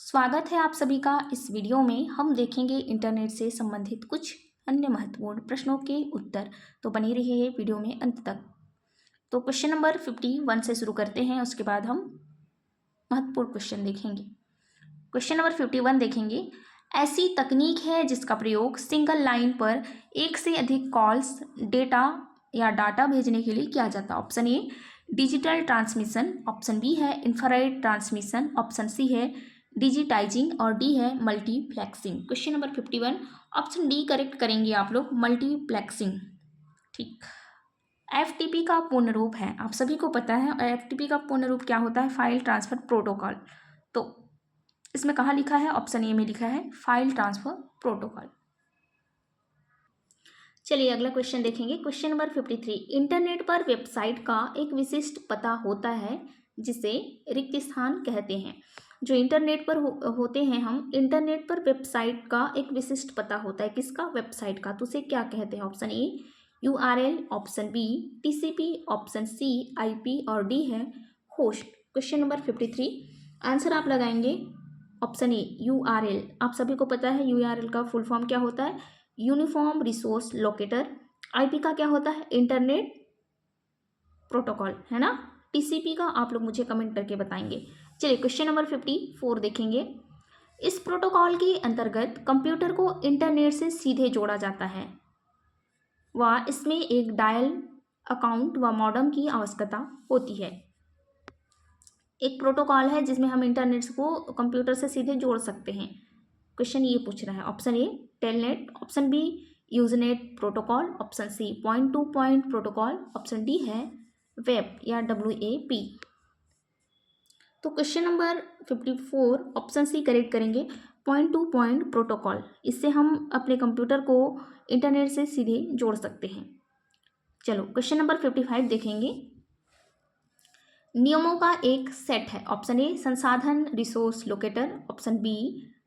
स्वागत है आप सभी का। इस वीडियो में हम देखेंगे इंटरनेट से संबंधित कुछ अन्य महत्वपूर्ण प्रश्नों के उत्तर। तो बने रहिए वीडियो में अंत तक। तो क्वेश्चन नंबर 51 से शुरू करते हैं, उसके बाद हम महत्वपूर्ण क्वेश्चन देखेंगे। क्वेश्चन नंबर 51 देखेंगे, ऐसी तकनीक है जिसका प्रयोग सिंगल लाइन पर एक से अधिक कॉल्स, डेटा या डाटा भेजने के लिए किया जाता है। Option A digital transmission, option B है इंफ्रारेड ट्रांसमिशन, ऑप्शन सी है डिजिटाइजिंग और डी है multiplexing. Question number 51 option D correct करेंगे आप लोग, मल्टीप्लेक्सिंग। ठीक। एफटीपी का पूर्ण रूप है, आप सभी को पता है एफटीपी का पूर्ण रूप क्या होता है, फाइल ट्रांसफर प्रोटोकॉल। तो इसमें कहाँ लिखा है, ऑप्शन ए में लिखा है फाइल ट्रांसफर प्रोटोकॉल। चलिए अगला क्वेश्चन देखेंगे। क्वेश्चन नंबर 53, इंटरनेट पर वेबसाइट का एक विशिष्ट पता होता है जिसे रिक्त स्थान कहते हैं। जो इंटरनेट पर होते हैं हम, इंटरनेट पर वेबसाइट का एक विशिष्ट पता होता है, किसका, वेबसाइट का। तो उसे क्या कहते हैं, option A URL, option B TCP, option C IP और डी है होस्ट। क्वेश्चन नंबर 53 आंसर आप लगाएंगे ऑप्शन ए URL। आप सभी को पता है URL का फुल फॉर्म क्या होता है, यूनिफॉर्म रिसोर्स लोकेटर। IP का क्या होता है, इंटरनेट प्रोटोकॉल, है ना। TCP का आप लोग मुझे कमेंट करके बताएंगे। चलिए क्वेश्चन नंबर 54 देखेंगे। इस प्रोटोकॉल के अंतर्गत कंप्यूटर को इंटरनेट से सीधे जोड़ा जाता है व इसमें एक डायल अकाउंट व मॉडेम की आवश्यकता होती है। एक प्रोटोकॉल है जिसमें हम इंटरनेट को कंप्यूटर से सीधे जोड़ सकते हैं। क्वेश्चन ये पूछ रहा है, option A Telnet, option B Usenet protocol, option C point to point protocol, option D है वेब या WAP। तो question number 54 option C correct करेंगे, पॉइंट टू पॉइंट प्रोटोकॉल। इससे हम अपने कंप्यूटर को इंटरनेट से सीधे जोड़ सकते हैं। चलो क्वेश्चन नंबर 55 देखेंगे। नियमों का एक सेट है, ऑप्शन ए संसाधन resource locator, option B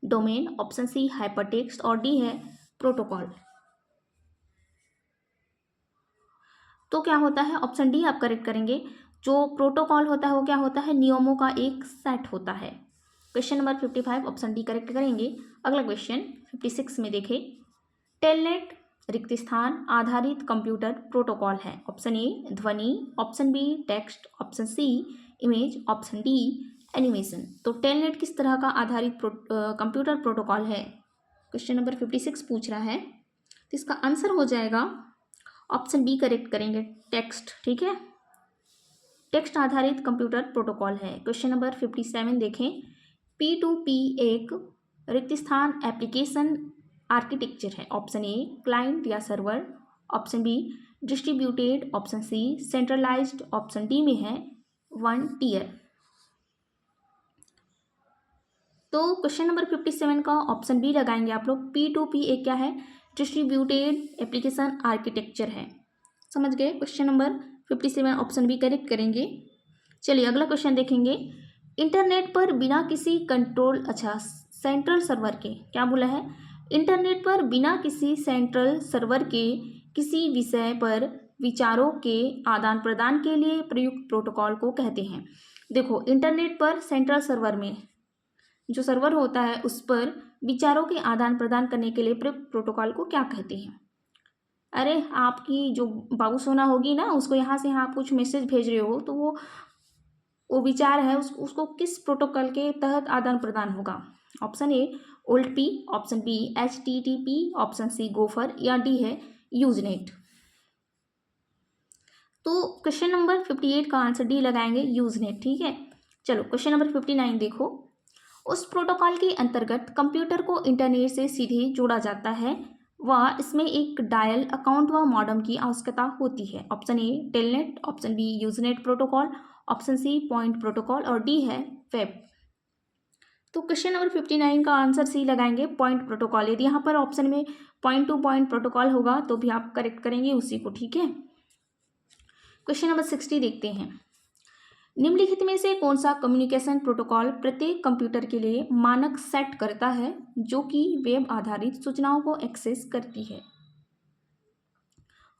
domain, option C hypertext और डी है प्रोटोकॉल। तो क्या होता है, ऑप्शन डी आप करेक्ट करेंगे। जो प्रोटोकॉल होता है वो क्या होता है, नियमों का एक सेट होता है। Question number 55 option D correct करेंगे। अगला क्वेश्चन 56 में देखें, टेलनेट रिक्त स्थान आधारित कंप्यूटर प्रोटोकॉल है। ऑप्शन ए ध्वनि, option B text, option C image, option D animation. तो टेलनेट किस तरह का आधारित कंप्यूटर प्रोटोकॉल है, क्वेश्चन नंबर 56 पूछ रहा है। तो इसका आंसर हो जाएगा ऑप्शन बी करेक्ट करेंगे, टेक्स्ट। ठीक है, टेक्स्ट आधारित कंप्यूटर प्रोटोकॉल है। क्वेश्चन नंबर 57 देखें, P2P एक रिक्त स्थान एप्लीकेशन आर्किटेक्चर है। ऑप्शन ए क्लाइंट या server, option B distributed, option C centralised, option D में है वन टीयर। तो क्वेश्चन नंबर 57 का ऑप्शन बी लगाएंगे आप लोग। P2P एक क्या है, डिस्ट्रीब्यूटेड एप्लीकेशन आर्किटेक्चर है। समझ गए। Question number 57 option B correct करेंगे। चलिए अगला क्वेश्चन देखेंगे। इंटरनेट पर बिना किसी कंट्रोल, अच्छा सेंट्रल सर्वर के, क्या बोला है, इंटरनेट पर बिना किसी सेंट्रल सर्वर के किसी विषय पर विचारों के आदान प्रदान के लिए प्रयुक्त प्रोटोकॉल को कहते हैं। देखो इंटरनेट पर सेंट्रल सर्वर में जो सर्वर होता है उस पर विचारों के आदान प्रदान करने के लिए प्रयुक्त प्रोटोकॉल को क्या कहते हैं। अरे आपकी जो बाबू सोना होगी ना, उसको यहाँ से यहाँ आप कुछ मैसेज भेज रहे हो तो वो विचार है उसको किस प्रोटोकॉल के तहत आदान प्रदान होगा। Option A OLTP, option B HTTP, option C Gopher या डी है यूजनेट। तो क्वेश्चन नंबर 58 का आंसर डी लगाएंगे, यूजनेट। ठीक है, चलो क्वेश्चन नंबर 59 देखो। उस प्रोटोकॉल के अंतर्गत कंप्यूटर को इंटरनेट से सीधे जोड़ा जाता है व इसमें एक डायल अकाउंट व मॉडेम की आवश्यकता होती है। Option A Telnet, option B Usenet protocol, option C point protocol और डी है वेब। तो क्वेश्चन नंबर 59 का आंसर सी लगाएंगे, पॉइंट प्रोटोकॉल। यदि यहाँ पर ऑप्शन में पॉइंट टू पॉइंट प्रोटोकॉल होगा तो भी आप करेक्ट करेंगे उसी को। ठीक है, क्वेश्चन नंबर 60 देखते हैं। निम्नलिखित में से कौन सा कम्युनिकेशन प्रोटोकॉल प्रत्येक कंप्यूटर के लिए मानक सेट करता है जो कि वेब आधारित सूचनाओं को एक्सेस करती है।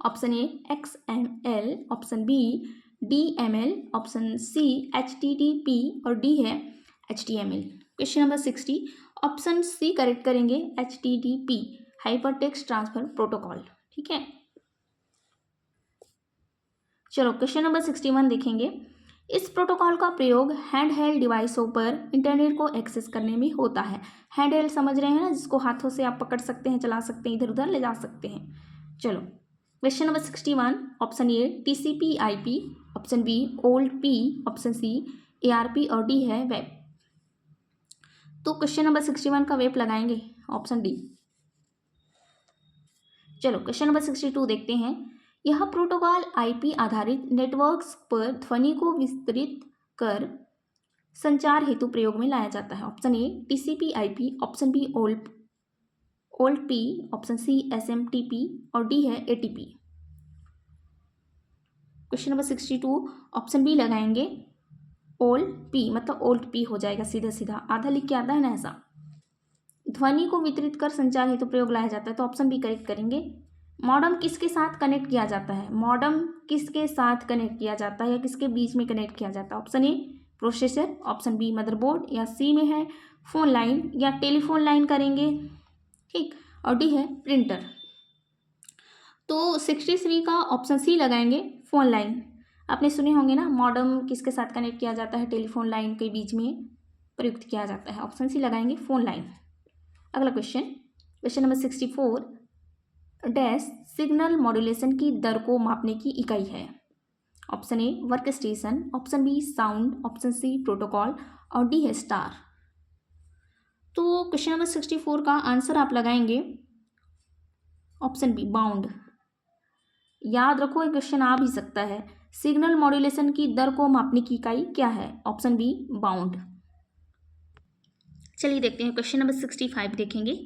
Option A XML, option B DML, option C HTTP और डी है HTML। Question number 60, option C correct करेंगे, HTTP hyper text transfer protocol. ठीक है, चलो क्वेश्चन नंबर 61 देखेंगे। इस प्रोटोकॉल का प्रयोग हैंड हेल्ड डिवाइसों पर इंटरनेट को एक्सेस करने में होता है। हैंड हेल्ड समझ रहे हैं ना, जिसको हाथों से आप पकड़ सकते हैं, चला सकते हैं, इधर उधर ले जा सकते हैं। चलो question number 61, option A TCP/IP, option B OLD, option C ARP और डी है वेब। तो क्वेश्चन नंबर 61 का वेब लगाएंगे, ऑप्शन डी। चलो क्वेश्चन नंबर 62 देखते हैं। यह प्रोटोकॉल IP आधारित नेटवर्क्स पर ध्वनि को विस्तृत कर संचार हेतु प्रयोग में लाया जाता है। Option A TCP/IP, option B OLD, option C SMTP और डी है ATP। Question number 62 option B लगाएंगे, OLD, मतलब OLD हो जाएगा, सीधा सीधा आधा लिख के आता है ना ऐसा। ध्वनि को वितरित कर संचार हेतु प्रयोग लाया जाता है, तो ऑप्शन बी करेक्ट करेंगे। मॉडम किसके साथ कनेक्ट किया जाता है? मॉडम किसके साथ कनेक्ट किया जाता है या किसके बीच में कनेक्ट किया जाता है? Option A processor, option B motherboard, या सी में है फोन लाइन या टेलीफोन लाइन करेंगे। ठीक, और डी है प्रिंटर। तो 63 का ऑप्शन सी लगाएंगे, फोन लाइन। आपने सुने होंगे ना, मॉडम किसके साथ कनेक्ट किया जाता है? टेलीफोन लाइन के बीच में प्रयुक्त किया जाता है। ऑप्शन सी लगाएंगे, फोन लाइन। अगला question number 64, dash signal modulation की दर को मापने की इकाई है। Option A work station, option B sound, option C protocol और डी है स्टार। तो क्वेश्चन नंबर 64 का आंसर आप लगाएंगे ऑप्शन बी बाउंड। याद रखो, ये क्वेश्चन आ भी सकता है। सिग्नल मॉड्यूलेशन की दर को मापने की इकाई क्या है? Option be bound. चलिए देखते हैं क्वेश्चन नंबर 65 देखेंगे।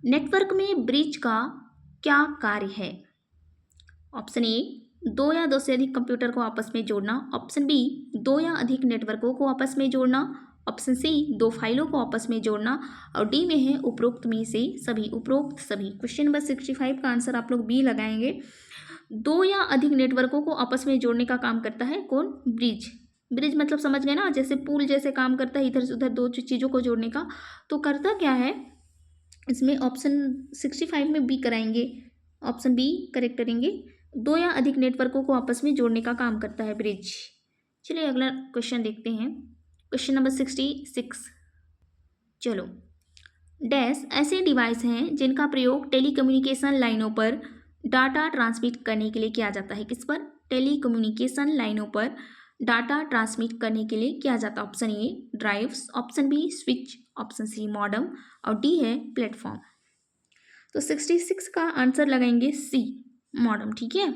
नेटवर्क में ब्रिज का क्या कार्य है? ऑप्शन ए दो या दो से अधिक कंप्यूटर को आपस में जोड़ना, ऑप्शन बी दो या अधिक नेटवर्कों को आपस में जोड़ना, ऑप्शन सी दो फाइलों को आपस में जोड़ना और डी में है उपरोक्त में से सभी। उपरोक्त सभी। क्वेश्चन नंबर 65 का आंसर आप लोग बी लगाएंगे। दो या अधिक नेटवर्कों को आपस में जोड़ने का काम करता है कौन? ब्रिज। ब्रिज मतलब समझ गए ना, जैसे पुल जैसे काम करता है, इधर से उधर दो चीज़ों को जोड़ने का। तो करता क्या है इसमें? ऑप्शन 65 में बी कराएंगे, ऑप्शन बी करेक्ट करेंगे। दो या अधिक नेटवर्कों को आपस में जोड़ने का काम करता है ब्रिज। चलिए अगला क्वेश्चन देखते हैं, क्वेश्चन नंबर 66। चलो, डैश ऐसे डिवाइस हैं जिनका प्रयोग टेलीकम्युनिकेशन लाइनों पर डाटा ट्रांसमिट करने के लिए किया जाता है। किस पर? टेलीकम्युनिकेशन लाइनों पर डाटा ट्रांसमिट करने के लिए किया जाता है। Option A drives, option B switch, option C modem और डी है प्लेटफॉर्म। तो 66 का आंसर लगाएंगे सी मॉडम। ठीक है,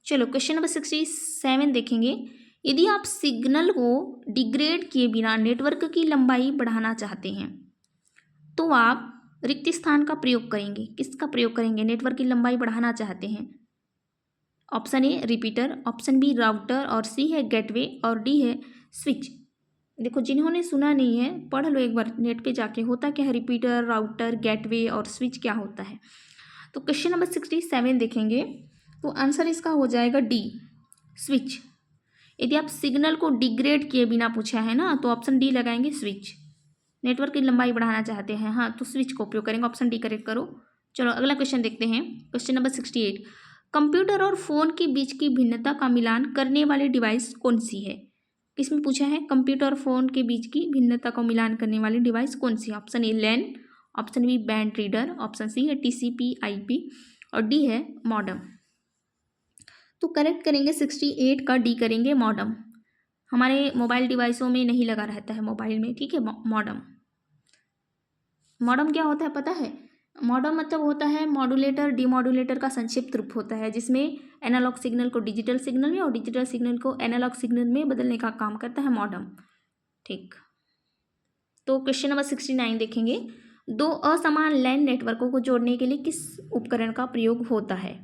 चलो क्वेश्चन नंबर 67 देखेंगे। यदि आप सिग्नल को डिग्रेड किए बिना नेटवर्क की लंबाई बढ़ाना चाहते हैं तो आप रिक्त स्थान का प्रयोग करेंगे। किसका प्रयोग करेंगे? नेटवर्क की लंबाई बढ़ाना चाहते हैं। Option A repeater, option B router और सी है गेटवे और डी है स्विच। देखो, जिन्होंने सुना नहीं है पढ़ लो एक बार नेट पे जाके, होता क्या है रिपीटर, राउटर, गेटवे और स्विच क्या होता है। तो क्वेश्चन नंबर 67 देखेंगे, तो आंसर इसका हो जाएगा डी स्विच। यदि आप सिग्नल को डिग्रेड किए बिना पूछा है ना, तो ऑप्शन डी लगाएंगे स्विच। नेटवर्क की लंबाई बढ़ाना चाहते हैं हाँ, तो स्विच का उपयोग करेंगे। ऑप्शन डी करेक्ट करो। चलो अगला क्वेश्चन देखते हैं, क्वेश्चन नंबर 68। कंप्यूटर और फोन के बीच की भिन्नता का मिलान करने वाली डिवाइस कौन सी है? किसमें पूछा है? कंप्यूटर और फोन के बीच की भिन्नता को मिलान करने वाली डिवाइस कौन सी है? Option A LAN, option B band reader, option C है TCP/IP और डी है मॉडम। तो करेक्ट करेंगे 68 का डी करेंगे मॉडम। हमारे मोबाइल डिवाइसों में नहीं लगा रहता है मोबाइल में। ठीक है, मॉडम। मॉडम क्या होता है पता है? मॉडम मतलब होता है मॉड्यूलेटर डिमॉड्यूलेटर का संक्षिप्त रूप होता है, जिसमें एनालॉग सिग्नल को डिजिटल सिग्नल में और डिजिटल सिग्नल को एनालॉग सिग्नल में बदलने का काम करता है मॉडम। ठीक, तो क्वेश्चन नंबर 69 देखेंगे। दो असमान लैन नेटवर्कों को जोड़ने के लिए किस उपकरण का प्रयोग होता है?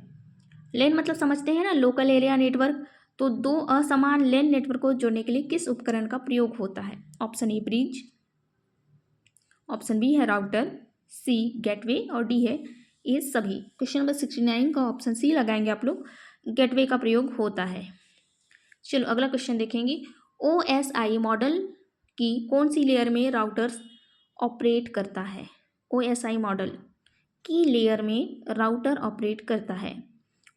लैन मतलब समझते हैं ना, लोकल एरिया नेटवर्क। तो दो असमान लैन नेटवर्क को जोड़ने के लिए किस उपकरण का प्रयोग होता है? Option A bridge, option B है राउटर, सी गेटवे और डी है ये सभी। क्वेश्चन नंबर 69 का ऑप्शन सी लगाएंगे आप लोग, गेटवे का प्रयोग होता है। चलो अगला क्वेश्चन देखेंगे। OSI मॉडल की कौन सी लेयर में राउटर्स ऑपरेट करता है? OSI मॉडल की लेयर में राउटर ऑपरेट करता है?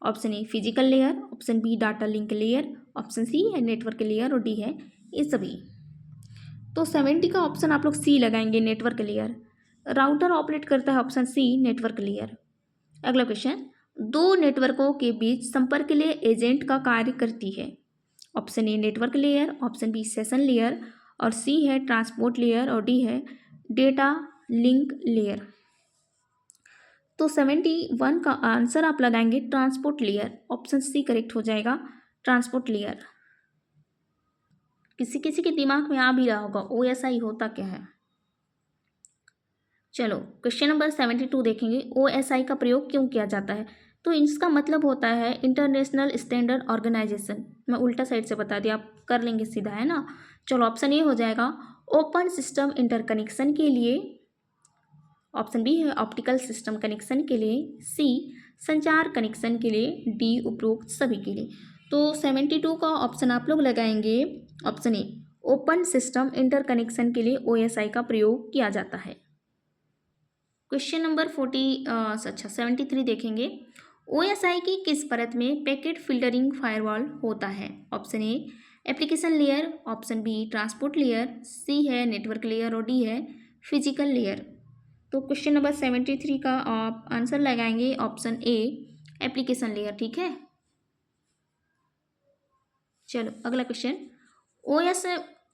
Option A physical layer, option B data link layer, option C है नेटवर्क लेयर और डी है ये सभी। तो 70 का ऑप्शन आप लोग सी लगाएंगे, नेटवर्क लेयर। राउटर ऑपरेट करता है ऑप्शन सी, नेटवर्क लेयर। अगला क्वेश्चन, दो नेटवर्कों के बीच संपर्क के लिए एजेंट का कार्य करती है? Option A network layer, option B session layer और सी है ट्रांसपोर्ट लेयर और डी है डेटा लिंक लेयर। तो 71 का आंसर आप लगाएंगे transport layer, option C correct हो जाएगा, ट्रांसपोर्ट लेयर। किसी किसी के दिमाग में आ भी रहा होगा OSI होता क्या है। चलो क्वेश्चन नंबर 72 देखेंगे, OSI का प्रयोग क्यों किया जाता है? तो इसका मतलब होता है इंटरनेशनल स्टैंडर्ड ऑर्गेनाइजेशन। मैं उल्टा साइड से बता दिया, आप कर लेंगे सीधा, है ना। चलो ऑप्शन ए हो जाएगा ओपन सिस्टम इंटरकनेक्शन के लिए, ऑप्शन बी है ऑप्टिकल सिस्टम कनेक्शन के लिए, सी संचार कनेक्शन के लिए, डी उपरोक्त सभी के लिए। तो 72 का ऑप्शन आप लोग लगाएंगे option A, open system interconnection के लिए OSI का प्रयोग किया जाता है। क्वेश्चन नंबर 73 देखेंगे, OSI की किस परत में पैकेट फिल्टरिंग फायरवॉल होता है? Option A application layer, option B transport layer, C है नेटवर्क लेयर और डी है फिजिकल लेयर। तो क्वेश्चन नंबर 73 का आप आंसर लगाएंगे ऑप्शन ए, एप्लीकेशन लेयर। ठीक है, चलो अगला क्वेश्चन,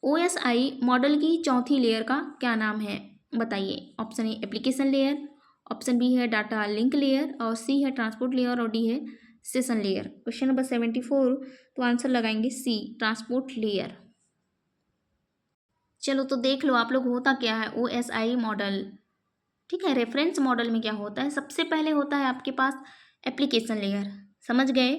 OSI मॉडल की चौथी लेयर का क्या नाम है? बताइए। Option A application layer, option B है डाटा लिंक लेयर और सी है ट्रांसपोर्ट लेयर और डी है सेशन लेयर। क्वेश्चन नंबर 74, तो आंसर लगाएंगे सी, ट्रांसपोर्ट लेयर। चलो तो देख लो आप लोग होता क्या है OSI मॉडल। ठीक है, रेफरेंस मॉडल में क्या होता है, सबसे पहले होता है आपके पास एप्लीकेशन लेयर, समझ गए।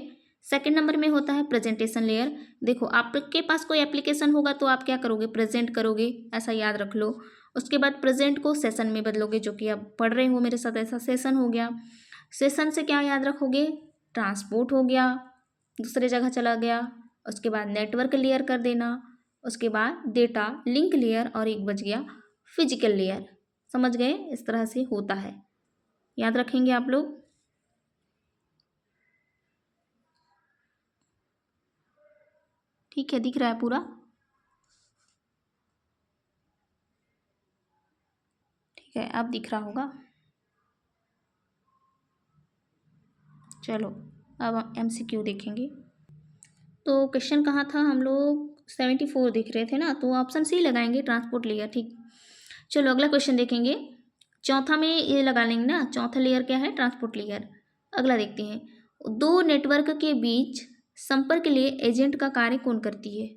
सेकंड नंबर में होता है प्रेजेंटेशन लेयर। देखो आपके पास कोई एप्लीकेशन होगा तो आप क्या करोगे, प्रेजेंट करोगे, ऐसा याद रख लो। उसके बाद प्रेजेंट को सेशन में बदलोगे, जो कि आप पढ़ रहे हो मेरे साथ, ऐसा सेशन हो गया। सेशन से क्या याद रखोगे, ट्रांसपोर्ट हो गया, दूसरे जगह चला गया। उसके बाद नेटवर्क लेयर कर देना, उसके बाद डेटा लिंक लेयर और एक बच गया फिजिकल लेयर। समझ गए, इस तरह से होता है, याद रखेंगे आप लोग। ठीक है, दिख रहा है पूरा? ठीक है, अब दिख रहा होगा। चलो अब MCQ देखेंगे। तो क्वेश्चन कहाँ था, हम लोग 74 देख रहे थे ना, तो ऑप्शन सी लगाएंगे, ट्रांसपोर्ट लेयर। ठीक, चलो अगला क्वेश्चन देखेंगे। चौथा में ये लगा लेंगे ना, चौथा लेयर क्या है, ट्रांसपोर्ट लेयर। अगला देखते हैं, दो नेटवर्क के बीच संपर्क के लिए एजेंट का कार्य कौन करती है?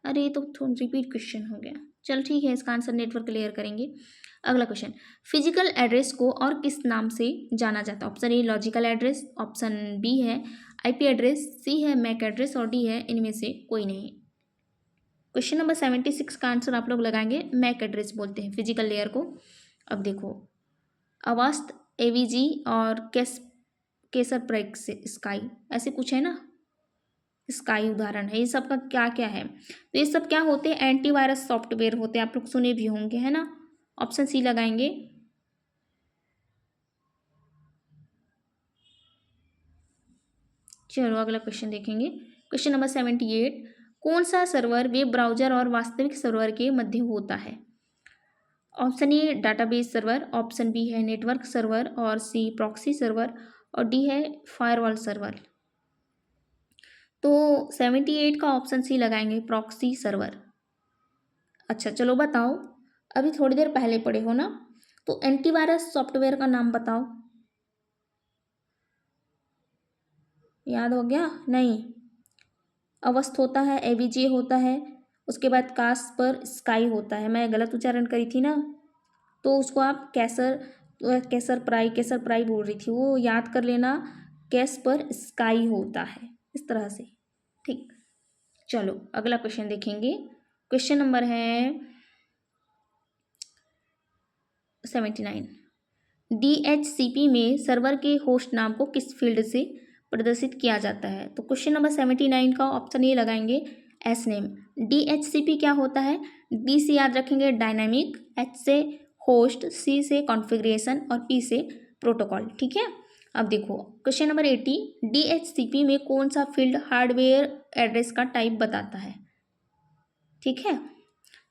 अरे ये तो थोड़ा रिपीट क्वेश्चन हो गया। चल ठीक है, इसका आंसर नेटवर्क लेयर करेंगे। अगला क्वेश्चन, फिजिकल एड्रेस को और किस नाम से जाना जाता है? Option A logical address, option B है IP एड्रेस, सी है मैक एड्रेस और डी है इनमें से कोई नहीं। क्वेश्चन नंबर 76 का आंसर आप लोग लगाएंगे मैक एड्रेस बोलते हैं फिजिकल लेयर को। अब देखो, अवस्थ, AVG और केसर प्रेक्स स्काई, ऐसे कुछ है ना, स्काई उदाहरण है। ये सब का क्या क्या है, तो ये सब क्या होते हैं, एंटीवायरस सॉफ्टवेयर होते हैं, आप लोग सुने भी होंगे, है ना। ऑप्शन सी लगाएंगे। चलो अगला क्वेश्चन देखेंगे। क्वेश्चन नंबर 78, कौन सा सर्वर वेब ब्राउजर और वास्तविक सर्वर के मध्य होता है? Option A database server, option B है नेटवर्क सर्वर और सी प्रॉक्सी सर्वर और डी है फायरवॉल सर्वर। तो 78 का ऑप्शन सी लगाएंगे, प्रॉक्सी सर्वर। अच्छा चलो बताओ, अभी थोड़ी देर पहले पढ़े हो ना, तो एंटीवायरस सॉफ्टवेयर का नाम बताओ, याद हो गया? नहीं, अवस्थ होता है, AVG होता है, उसके बाद कास्पर स्काई होता है। मैं गलत उच्चारण करी थी ना, तो उसको आप केसर प्राई बोल रही थी, वो याद कर लेना, कैस्पर स्काई होता है, इस तरह से। ठीक, चलो अगला क्वेश्चन देखेंगे। क्वेश्चन नंबर है 79, DHCP में सर्वर के होस्ट नाम को किस फील्ड से प्रदर्शित किया जाता है? तो क्वेश्चन नंबर 79 का ऑप्शन ए लगाएंगे, एस नेम। DHCP क्या होता है, D से याद रखेंगे डायनामिक, H से होस्ट, C से कॉन्फ़िगरेशन और P से प्रोटोकॉल। ठीक है, अब देखो क्वेश्चन नंबर 80, DHCP में कौन सा फील्ड हार्डवेयर एड्रेस का टाइप बताता है। ठीक है,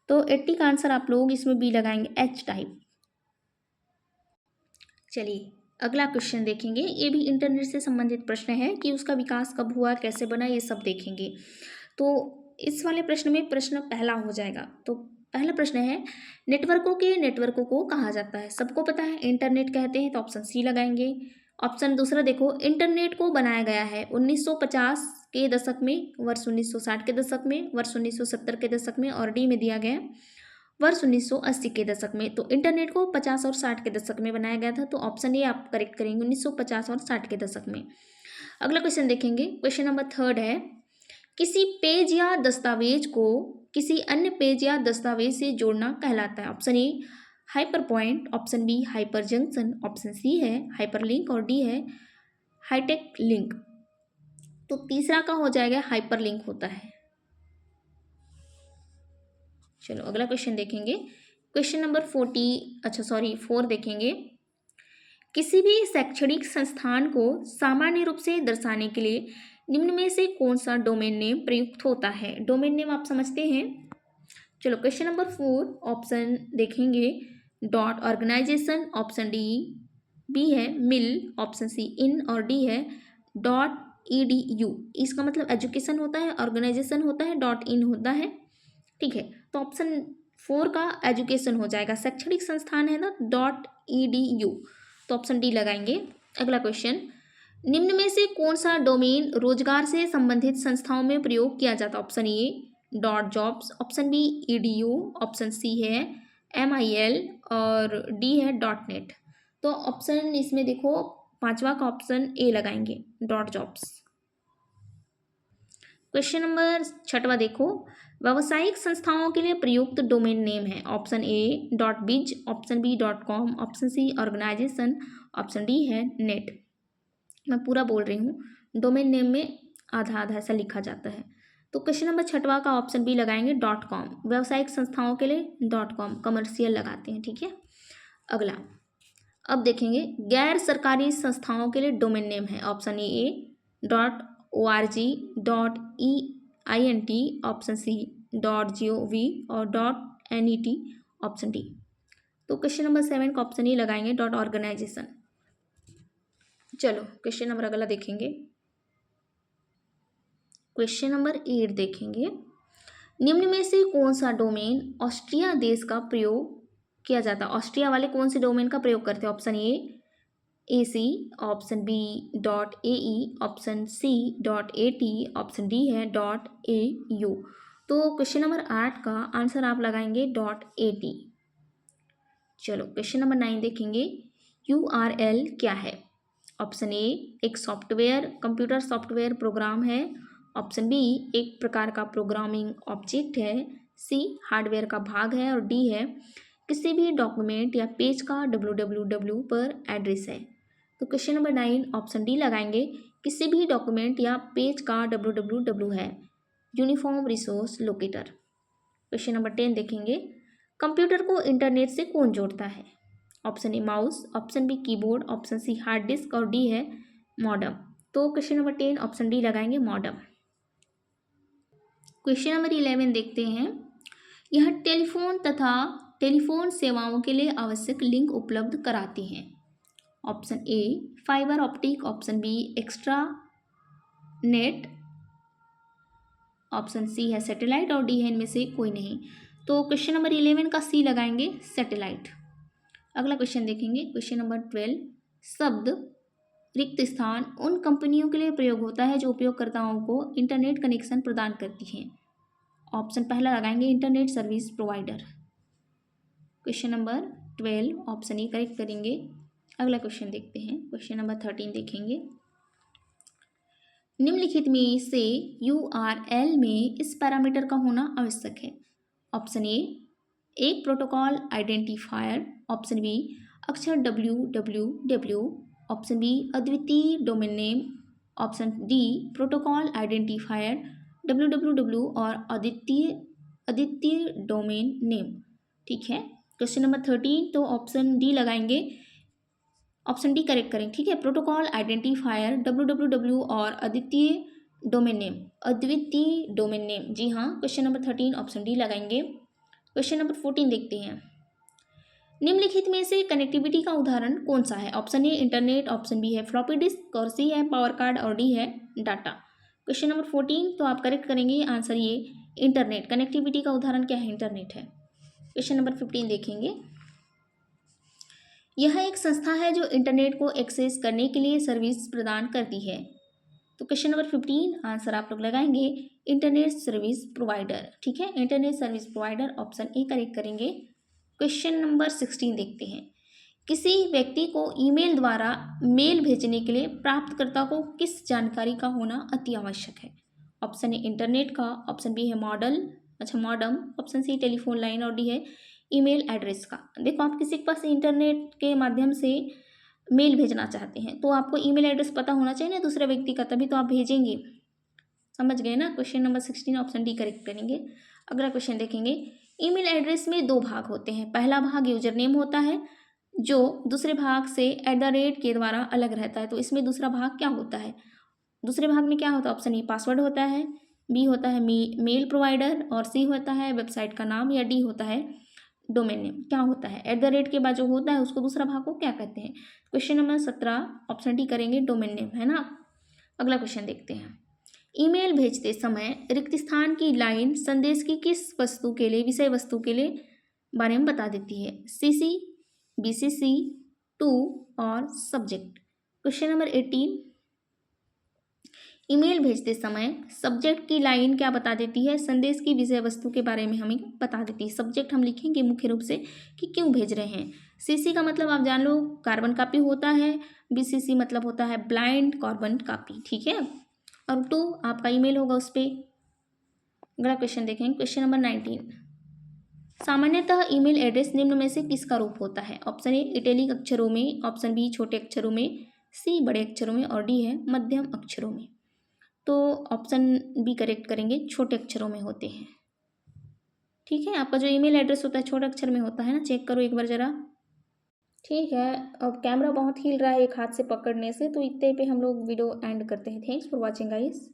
तो 80 का आंसर आप लोग इसमें बी लगाएंगे, H टाइप। चलिए अगला क्वेश्चन देखेंगे, ये भी इंटरनेट से संबंधित प्रश्न है कि उसका विकास कब हुआ, कैसे बना, ये सब देखेंगे। तो इस वाले प्रश्न में प्रश्न पहला हो जाएगा। तो पहला प्रश्न है, नेटवर्कों को कहा जाता है। सबको पता है इंटरनेट कहते हैं, तो ऑप्शन सी लगाएंगे। ऑप्शन दूसरा देखो, इंटरनेट को बनाया गया है 1950 के दशक में, वर्ष 1960 के दशक में, वर्ष 1970 के दशक में, और डी में दिया गया है वर्ष 1980 के दशक में। तो इंटरनेट को 50 और 60 के दशक में बनाया गया था, तो ऑप्शन ए आप करेक्ट करेंगे, 1950 और 60 के दशक में। अगला क्वेश्चन देखेंगे, क्वेश्चन नंबर 3 है, किसी पेज या दस्तावेज को किसी अन्य पेज या दस्तावेज से जोड़ना कहलाता है। Option A hyper point, option B hyper junction, option C है हाइपर लिंक और डी है हाईटेक लिंक। तो तीसरा का हो जाएगा हाइपर लिंक होता है। चलो अगला क्वेश्चन देखेंगे, क्वेश्चन नंबर 4 देखेंगे, किसी भी शैक्षणिक संस्थान को सामान्य रूप से दर्शाने के लिए निम्न में से कौन सा डोमेन नेम प्रयुक्त होता है। डोमेन नेम आप समझते हैं। चलो क्वेश्चन नंबर 4 ऑप्शन देखेंगे, dot organisation, option D B है मिल, ऑप्शन सी इन और डी है डॉट EDU। इसका मतलब एजुकेशन होता है, ऑर्गेनाइजेशन होता है, डॉट इन होता है। ठीक है, तो ऑप्शन 4 का एजुकेशन हो जाएगा, शैक्षणिक संस्थान है ना, डॉट EDU, तो ऑप्शन डी लगाएंगे। अगला क्वेश्चन, निम्न में से कौन सा डोमेन रोजगार से संबंधित संस्थाओं में प्रयोग किया जाता है। Option A dot jobs, option B EDU, option C है MIL और डी है डॉट नेट। तो ऑप्शन इसमें देखो पांचवा का ऑप्शन ए लगाएंगे, डॉट जॉब्स। क्वेश्चन नंबर 6 देखो, व्यावसायिक संस्थाओं के लिए प्रयुक्त डोमेन नेम है। Option A dot biz, option B dot com, option C organisation, option D है नेट। मैं पूरा बोल रही हूँ, डोमेन नेम में आधा आधा ऐसा लिखा जाता है। तो क्वेश्चन नंबर 6 का ऑप्शन बी लगाएंगे, डॉट कॉम। व्यावसायिक संस्थाओं के लिए डॉट कॉम, कमर्शियल लगाते हैं। ठीक है, अगला अब देखेंगे, गैर सरकारी संस्थाओं के लिए डोमेन नेम है। Option A dot ORG, dot EINT, option C dot GOV और डॉट NET, ऑप्शन डी। तो क्वेश्चन नंबर 7 का ऑप्शन ई लगाएंगे, डॉट ऑर्गेनाइजेशन। चलो क्वेश्चन नंबर अगला देखेंगे, क्वेश्चन नंबर 8 देखेंगे, निम्न में से कौन सा डोमेन ऑस्ट्रिया देश का प्रयोग किया जाता है। ऑस्ट्रिया वाले कौन से डोमेन का प्रयोग करते हैं। Option A AC, option B dot AE, option C dot AT, option D है डॉट AU। तो क्वेश्चन नंबर 8 का आंसर आप लगाएंगे डॉट AT। चलो क्वेश्चन नंबर 9 देखेंगे, URL क्या है। ऑप्शन ए एक सॉफ्टवेयर, कंप्यूटर सॉफ्टवेयर प्रोग्राम है, ऑप्शन बी एक प्रकार का प्रोग्रामिंग ऑब्जेक्ट है, सी हार्डवेयर का भाग है और डी है किसी भी डॉक्यूमेंट या पेज का www पर एड्रेस है। तो क्वेश्चन नंबर 9 ऑप्शन डी लगाएंगे, किसी भी डॉक्यूमेंट या पेज का www है, uniform resource locator. Question number 10 देखेंगे, कंप्यूटर को इंटरनेट से कौन जोड़ता है। Option A mouse, option B keyboard, option C hard disk और डी है मॉडम। तो क्वेश्चन नंबर 10 ऑप्शन डी लगाएंगे, मॉडम। क्वेश्चन नंबर 11 देखते हैं, यह टेलीफोन तथा टेलीफोन सेवाओं के लिए आवश्यक लिंक उपलब्ध कराती हैं। Option A fibre optic, option B extra net, option C है सैटेलाइट और डी है इनमें से कोई नहीं। तो क्वेश्चन नंबर 11 का सी लगाएंगे, सैटेलाइट। अगला क्वेश्चन देखेंगे, क्वेश्चन नंबर 12, शब्द रिक्त स्थान उन कंपनियों के लिए प्रयोग होता है जो उपयोगकर्ताओं को इंटरनेट कनेक्शन प्रदान करती हैं। ऑप्शन पहला लगाएंगे, internet service provider. Question number 12 option A correct करेंगे। अगला क्वेश्चन देखते हैं, क्वेश्चन नंबर 13 देखेंगे, निम्नलिखित में से URL में इस पैरामीटर का होना आवश्यक है। ऑप्शन ए एक प्रोटोकॉल आइडेंटिफायर, ऑप्शन बी अक्षर www, ऑप्शन बी अद्वितीय domain name, option D protocol identifier www और अद्वितीय डोमेन नेम। ठीक है। क्वेश्चन नंबर 13 तो ऑप्शन डी लगाएंगे, ऑप्शन डी करेक्ट करेंगे। ठीक है। प्रोटोकॉल आइडेंटिफायर www और अद्वितीय डोमेन नेम, अद्वितीय डोमेन नेम। जी हाँ, क्वेश्चन नंबर 13 ऑप्शन डी लगाएंगे। क्वेश्चन नंबर 14 देखते हैं। निम्नलिखित में से कनेक्टिविटी का उदाहरण कौन सा है? Option A internet, option B है फ्लॉपी डिस्क, और सी है पावर कार्ड, और डी है डाटा। क्वेश्चन नंबर 14 तो आप करेक्ट करेंगे आंसर ये इंटरनेट। कनेक्टिविटी का उदाहरण क्या है? इंटरनेट है। क्वेश्चन नंबर 15 देखेंगे। यह एक संस्था है जो इंटरनेट को एक्सेस करने के लिए सर्विस प्रदान करती है। तो क्वेश्चन नंबर 15 आंसर आप लोग लगाएंगे इंटरनेट सर्विस प्रोवाइडर। ठीक है, internet service provider, option A correct करेंगे। क्वेश्चन नंबर 16 देखते हैं। किसी व्यक्ति को ईमेल द्वारा मेल भेजने के लिए प्राप्तकर्ता को किस जानकारी का होना अति आवश्यक है? ऑप्शन ए इंटरनेट का, ऑप्शन बी है modem, option C telephone line, और डी है ईमेल एड्रेस का। देखो, आप किसी के पास इंटरनेट के माध्यम से मेल भेजना चाहते हैं तो आपको ईमेल एड्रेस पता होना चाहिए ना दूसरे व्यक्ति का, तभी तो आप भेजेंगे। समझ गए ना? Question number 16 option D correct करेंगे। अगला क्वेश्चन देखेंगे। ईमेल एड्रेस में दो भाग होते हैं। पहला भाग यूजर नेम होता है जो दूसरे भाग से @ के द्वारा अलग रहता है। तो इसमें दूसरा भाग क्या होता है? दूसरे भाग में क्या होता है? ऑप्शन ए पासवर्ड होता है, बी होता है मेल प्रोवाइडर, और सी होता है वेबसाइट का नाम, या डी होता है डोमेन नेम। क्या होता है? @ के बाद जो होता है उसको दूसरा भाग को क्या कहते हैं? क्वेश्चन नंबर 17 ऑप्शन डी करेंगे डोमेन नेम, है ना। अगला क्वेश्चन देखते हैं। ईमेल भेजते समय रिक्त स्थान की लाइन संदेश की किस वस्तु के लिए, विषय वस्तु के लिए बारे में बता देती है? CC, BCC, टू और सब्जेक्ट। Question number 18। ईमेल भेजते समय सब्जेक्ट की लाइन क्या बता देती है? संदेश की विषय वस्तु के बारे में हमें बता देती है। सब्जेक्ट हम लिखेंगे मुख्य रूप से कि क्यों भेज रहे हैं। CC का मतलब आप जान लो कार्बन कॉपी होता है, BCC मतलब होता है ब्लाइंड कार्बन कॉपी। ठीक है, और 2 आपका ईमेल होगा उस पर। अगला क्वेश्चन देखेंगे, क्वेश्चन नंबर 19। सामान्यतः ईमेल एड्रेस निम्न में से किसका रूप होता है? ऑप्शन ए इटैलिक अक्षरों में, ऑप्शन बी छोटे अक्षरों में, सी बड़े अक्षरों में, और डी है मध्यम अक्षरों में। तो ऑप्शन बी करेक्ट करेंगे, छोटे अक्षरों में होते हैं। ठीक है, आपका जो ईमेल एड्रेस होता है छोटे अक्षर में होता है ना, चेक करो एक बार ज़रा। ठीक है, अब कैमरा बहुत हिल रहा है एक हाथ से पकड़ने से, तो इतने पे हम लोग वीडियो एंड करते हैं। Thanks for watching guys.